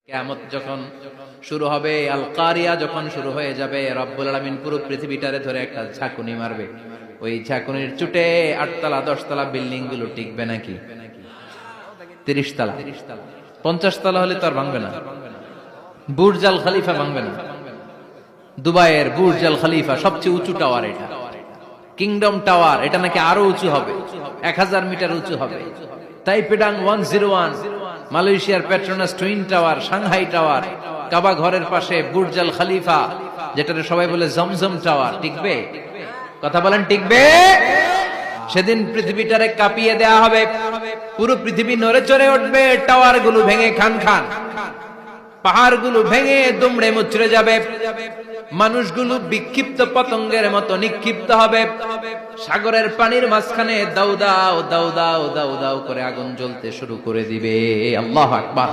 কিয়ামত যখন শুরু হবে, আল কারিয়া যখন শুরু হয়ে যাবে, রব্বুল আলামিন পুরো পৃথিবীটারে ধরে একটা ঝাঁকুনি মারবে। ওই ঝাঁকুনির চুটে 8 তলা 10 তলা বিল্ডিং গুলো টিকবে নাকি? 30 তলা 50 তলা হলে তো আর ভাঙবে না। বুর্জ আল খলিফা ভাঙবে না। দুবাইয়ের বুর্জ আল খলিফা সবচেয়ে উঁচু টাওয়ার, এটা কিংডম টাওয়ার, এটা নাকি আরো উঁচু হবে, 1000 মিটার উঁচু হবে। তাইপেডাং 101, মালয়েশিয়ার Petronas twin tower, Shanghai tower, Kaaba ঘরের পাশে বুর্জ আল খলিফা, যেটারে সবাই বলে জমজম টাওয়ার, টিকবে? কথা বলেন, টিকবে? সেদিন পৃথিবীটারে কাঁপিয়ে দেয়া হবে, পুরো পৃথিবী নড়ে চড়ে উঠবে, টাওয়ার গুলো ভেঙে খান খান, পাহাড় গুলো ভেঙে দুমড়ে মুচড়ে যাবে, মানুষগুলো বিক্ষিপ্ত পতঙ্গের মতো নিক্ষিপ্ত হবে, সাগরের পানির মাঝখানে দাউ দাউ দাউ দাউ দাউ দাউ করে আগুন জ্বলতে শুরু করে দিবে। আল্লাহু আকবার।